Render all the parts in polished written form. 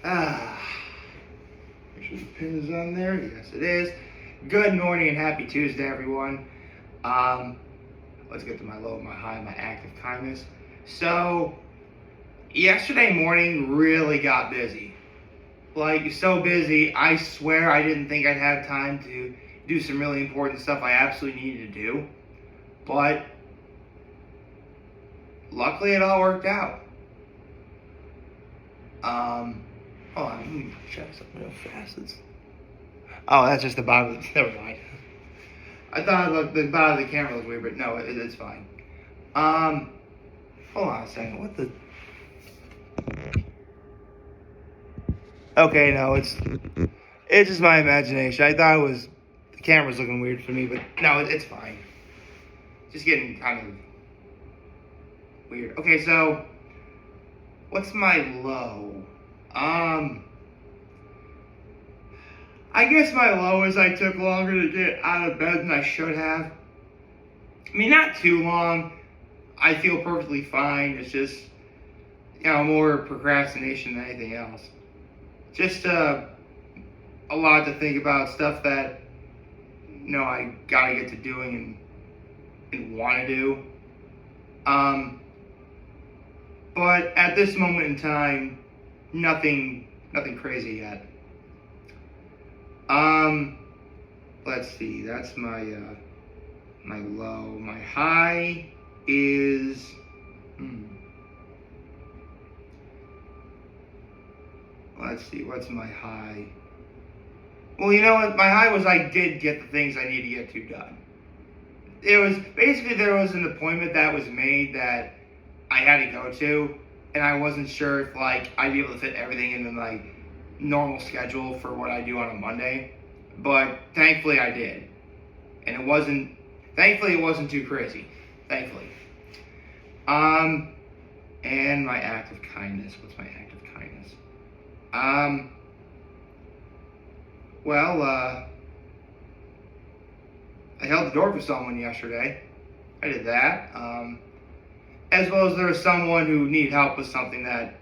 Ah, make sure the pin is on there. Yes, it is. Good morning and happy Tuesday, everyone. Let's get to my low, my high, my act of kindness. So, yesterday morning really got busy. Like, so busy, I swear I didn't think I'd have time to do some really important stuff I absolutely needed to do. But, luckily it all worked out. Hold on, let me check something real fast. Oh, that's just the bottom of the, never mind. I thought the bottom of the camera looked weird, but no, it's fine. Hold on a second, what the? Okay, no, it's just my imagination. I thought the camera's looking weird for me, but no, it's fine. Just getting kind of weird. Okay, so, what's my low? I guess my low is I took longer to get out of bed than I should have. I mean, not too long. I feel perfectly fine. It's just, more procrastination than anything else. Just a lot to think about, stuff that, I gotta get to doing and want to do. But at this moment in time, nothing crazy yet. Let's see, that's my low. My high is, let's see, what's my high? Well, you know what, my high was I did get the things I need to get to done. It was, basically there was an appointment that was made that I had to go to, and I wasn't sure if, I'd be able to fit everything into, normal schedule for what I do on a Monday, but thankfully I did, and thankfully it wasn't too crazy, thankfully. And my act of kindness, what's my act of kindness? I held the door for someone yesterday, I did that, as well as there was someone who needed help with something that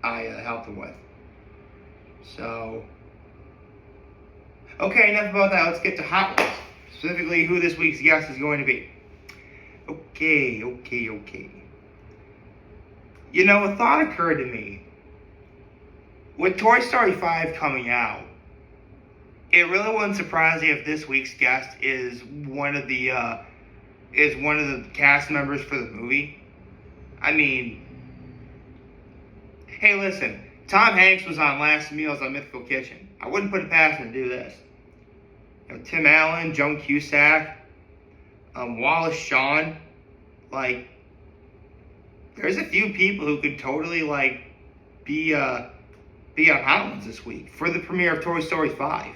I helped them with. So, okay, enough about that. Let's get to Hot Ones. Specifically, who this week's guest is going to be. Okay. A thought occurred to me. With Toy Story 5 coming out, it really wouldn't surprise me if this week's guest is one of the cast members for the movie. I mean, hey, listen. Tom Hanks was on Last Meals on Mythical Kitchen. I wouldn't put it past him to do this. Tim Allen, Joan Cusack, Wallace Shawn. There's a few people who could totally, be on Hot Ones this week for the premiere of Toy Story 5.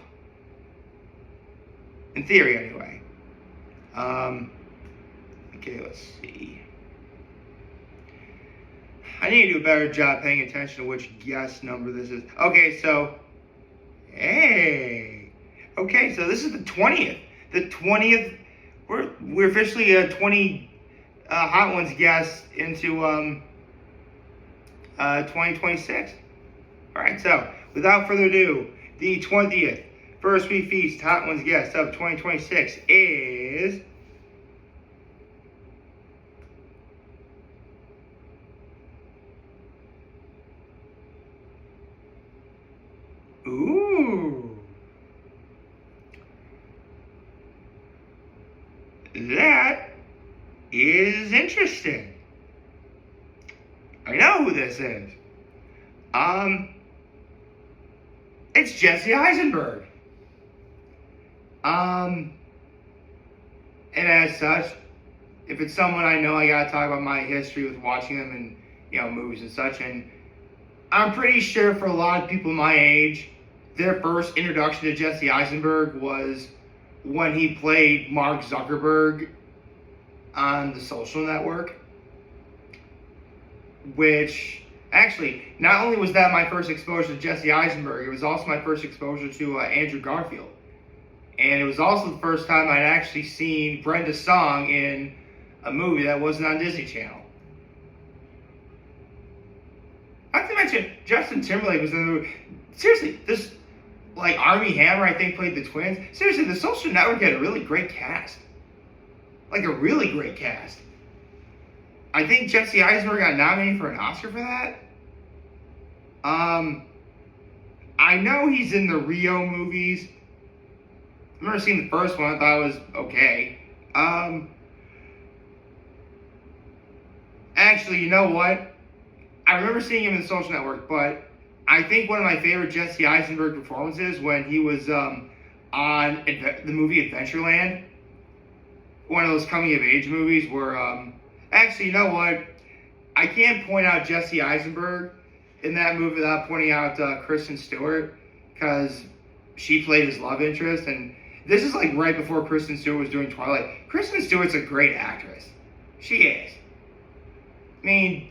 In theory, anyway. Okay, let's see. I need to do a better job paying attention to which guest number this is. Okay, so, hey. Okay, so this is the 20th. The 20th, we're officially 20 Hot Ones guests into 2026. All right, so without further ado, the 20th First We Feast Hot Ones guest of 2026 is... Ooh. That is interesting. I know who this is. It's Jesse Eisenberg. And as such, if it's someone I know, I gotta talk about my history with watching them in, movies and such, and I'm pretty sure for a lot of people my age, their first introduction to Jesse Eisenberg was when he played Mark Zuckerberg on The Social Network. Which, actually, not only was that my first exposure to Jesse Eisenberg, it was also my first exposure to Andrew Garfield. And it was also the first time I'd actually seen Brenda Song in a movie that wasn't on Disney Channel. Not to mention, Justin Timberlake was in the movie. Seriously, this, like, Armie Hammer, I think, played the twins. Seriously, The Social Network had a really great cast. Like, a really great cast. I think Jesse Eisenberg got nominated for an Oscar for that. I know he's in the Rio movies. I've never seen the first one. I thought it was okay. Actually, you know what? I remember seeing him in The Social Network, but I think one of my favorite Jesse Eisenberg performances when he was on the movie Adventureland, one of those coming of age movies where, actually, you know what? I can't point out Jesse Eisenberg in that movie without pointing out Kristen Stewart, because she played his love interest, and this is like right before Kristen Stewart was doing Twilight. Kristen Stewart's a great actress. She is. I mean,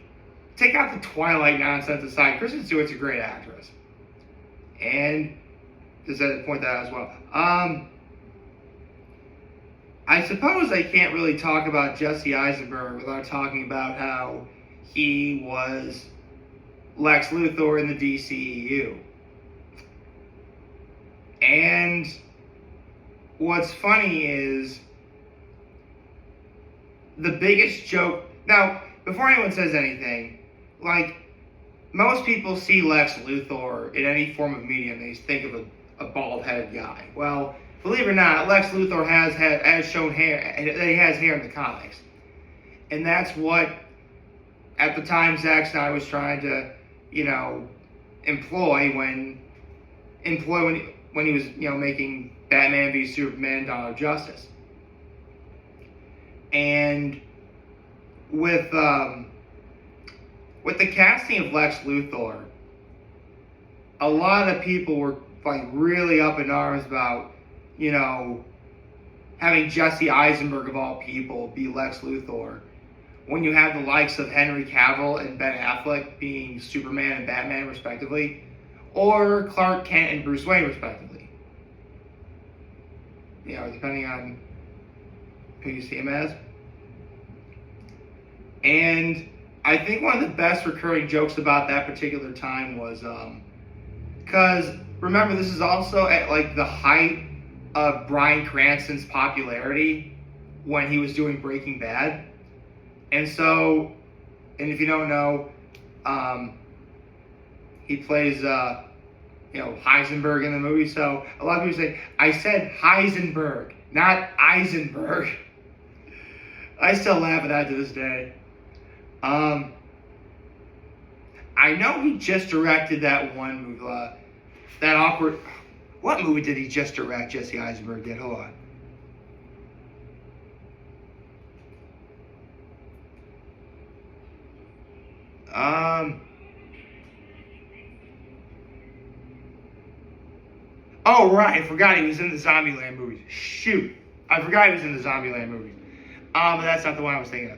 take out the Twilight nonsense aside, Kristen Stewart's a great actress. And just to point that out as well. I suppose I can't really talk about Jesse Eisenberg without talking about how he was Lex Luthor in the DCEU. And what's funny is the biggest joke. Now, before anyone says anything, like, most people see Lex Luthor in any form of media and they think of a bald-headed guy. Well, believe it or not, Lex Luthor has shown hair, that he has hair in the comics. And that's what, at the time, Zack Snyder was trying to, employ when he was, making Batman v Superman: Dawn of Justice. And with the casting of Lex Luthor, a lot of people were like really up in arms about, having Jesse Eisenberg of all people be Lex Luthor, when you have the likes of Henry Cavill and Ben Affleck being Superman and Batman respectively, or Clark Kent and Bruce Wayne respectively. Depending on who you see him as. And I think one of the best recurring jokes about that particular time was, because remember, this is also at like the height of Bryan Cranston's popularity when he was doing Breaking Bad. And so, and if you don't know, he plays, Heisenberg in the movie. So a lot of people say, I said Heisenberg, not Eisenberg. I still laugh at that to this day. I know he just directed that one movie, that awkward. What movie did he just direct? Jesse Eisenberg did. Hold on. Oh right, I forgot he was in the Zombieland movies. Shoot, I forgot he was in the Zombieland movies. But that's not the one I was thinking of.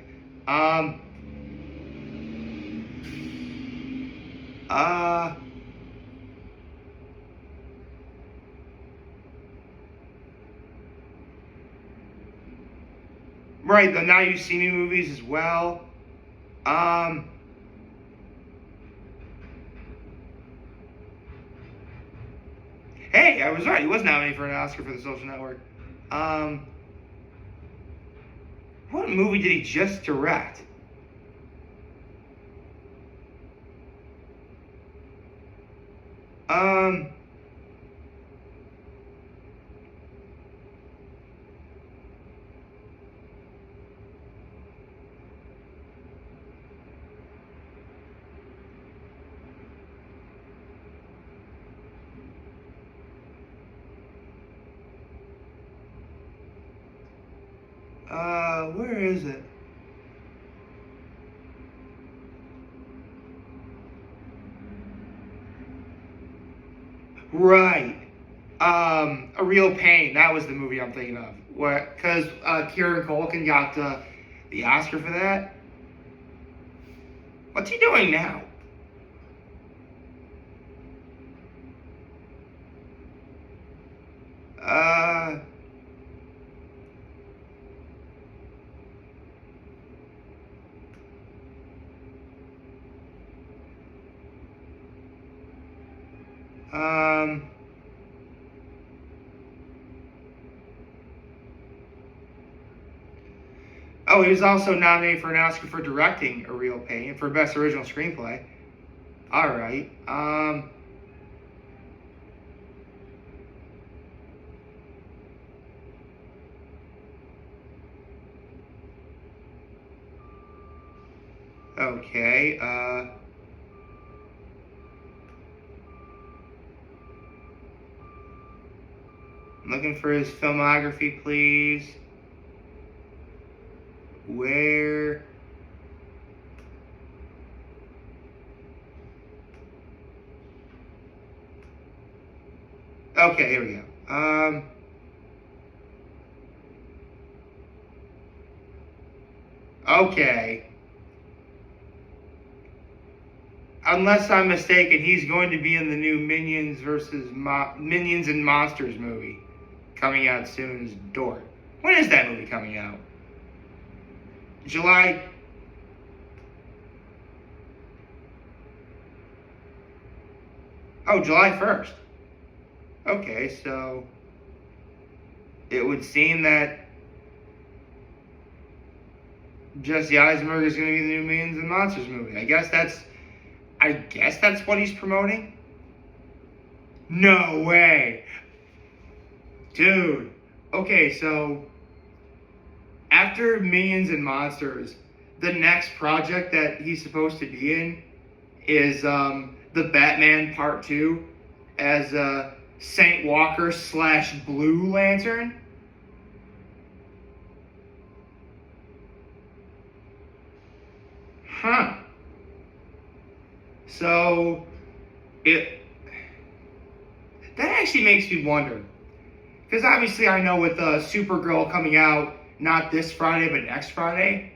Right, the Now You See Me movies as well. Hey, I was right. He was nominated for an Oscar for The Social Network. What movie did he just direct? Where is it? Right. A Real Pain. That was the movie I'm thinking of. Because Kieran Culkin got the Oscar for that. What's he doing now? Oh, he was also nominated for an Oscar for directing A Real Pain for Best Original Screenplay. All right. Okay. I'm looking for his filmography, please. Where? Okay, here we go. Okay. Unless I'm mistaken, he's going to be in the new Minions versus Minions and Monsters movie coming out soon as Dort. When is that movie coming out? July. Oh, July 1st. Okay, so it would seem that Jesse Eisenberg is going to be the new Minions and Monsters movie. I guess that's what he's promoting. No way, dude. Okay, so after Minions and Monsters, the next project that he's supposed to be in is the Batman Part 2 as Saint Walker / Blue Lantern. Huh. So that actually makes me wonder, because obviously I know with Supergirl coming out not this Friday but next Friday,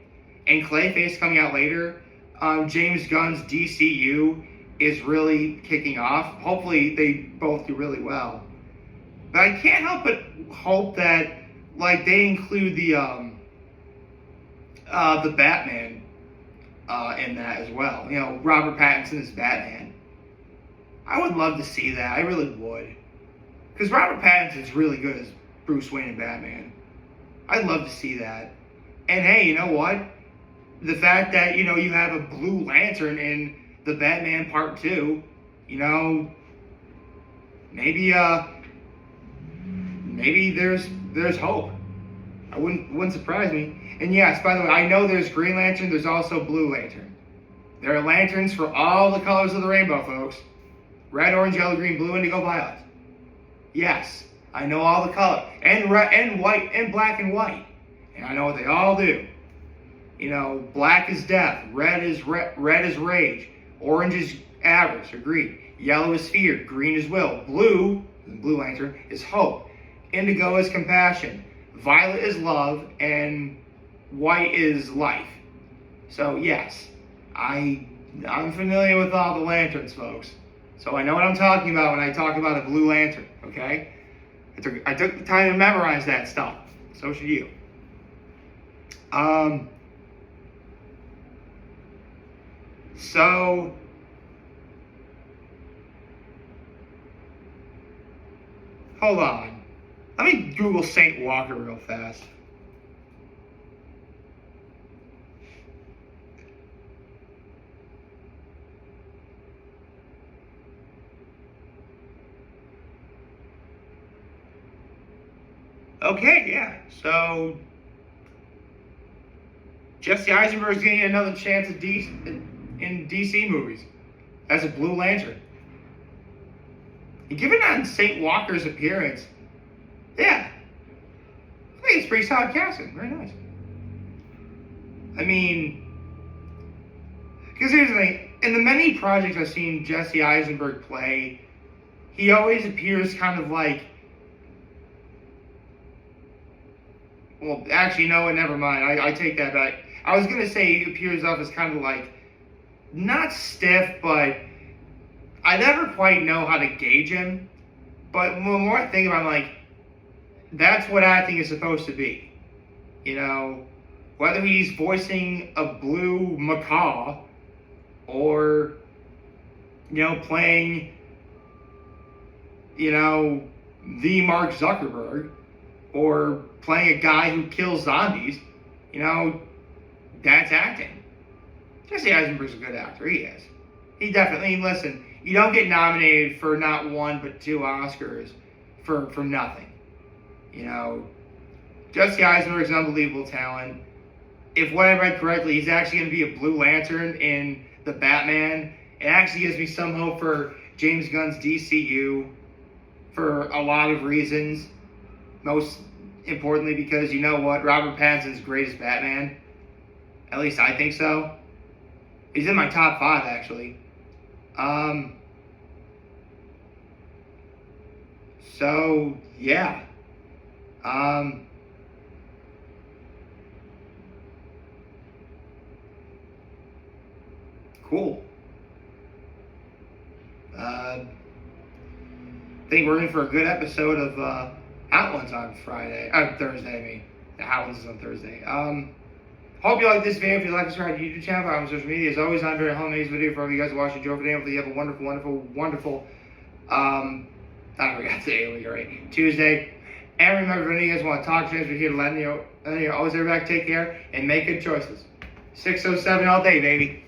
and Clayface coming out later, James Gunn's DCU is really kicking off. Hopefully they both do really well, but I can't help but hope that like they include the Batman in that as well. You know, Robert Pattinson as Batman. I would love to see that. I really would. Because Robert Pattinson's really good as Bruce Wayne and Batman. I'd love to see that. And hey, you know what? The fact that, you know, you have a Blue Lantern in the Batman Part 2, you know, maybe there's hope. I wouldn't surprise me. And yes, by the way, I know there's Green Lantern, there's also Blue Lantern. There are lanterns for all the colors of the rainbow, folks. Red, orange, yellow, green, blue, indigo, violet. Yes, I know all the color. And red and white and black and white. And I know what they all do. You know, black is death, red is rage, orange is avarice or greed, yellow is fear, green is will, blue, the Blue Lantern, is hope, indigo is compassion, violet is love, and white is life. So yes, I'm familiar with all the lanterns, folks. So I know what I'm talking about when I talk about a Blue Lantern, okay? I took the time to memorize that stuff. So should you. So hold on. Let me Google Saint Walker real fast. Okay, yeah. So Jesse Eisenberg's getting another chance at in DC movies as a Blue Lantern. And given on Saint Walker's appearance, yeah, I think it's pretty solid casting. Very nice. I mean, because here's the thing: in the many projects I've seen Jesse Eisenberg play, he always appears kind of like. Well, actually, no, never mind. I take that back. I was going to say he appears off as kind of like, not stiff, but I never quite know how to gauge him. But the more I think about it, I'm like, that's what acting is supposed to be. You know, whether he's voicing a blue macaw or, you know, playing the Mark Zuckerberg, or playing a guy who kills zombies, that's acting. Jesse Eisenberg's a good actor. He is. He definitely, listen, you don't get nominated for not one but two Oscars for nothing. Jesse Eisenberg's an unbelievable talent. If what I read correctly, he's actually going to be a Blue Lantern in the Batman. It actually gives me some hope for James Gunn's DCU for a lot of reasons. Most importantly, because you know what? Robert Pattinson's great as Batman. At least I think so. He's in my top 5, actually. So, yeah. Cool. I think we're in for a good episode of Hot Ones on Thursday, I mean. The Hot Ones is on Thursday. Hope you like this video. If you like, subscribe to the YouTube channel, follow on social media. As always, I'm very home this video for you guys watching Joe today. Hopefully you have a wonderful, I forgot today, week already. Tuesday. And remember, if any of you guys want to talk to us, we're here to let you know. Always everybody take care and make good choices. 607 all day, baby.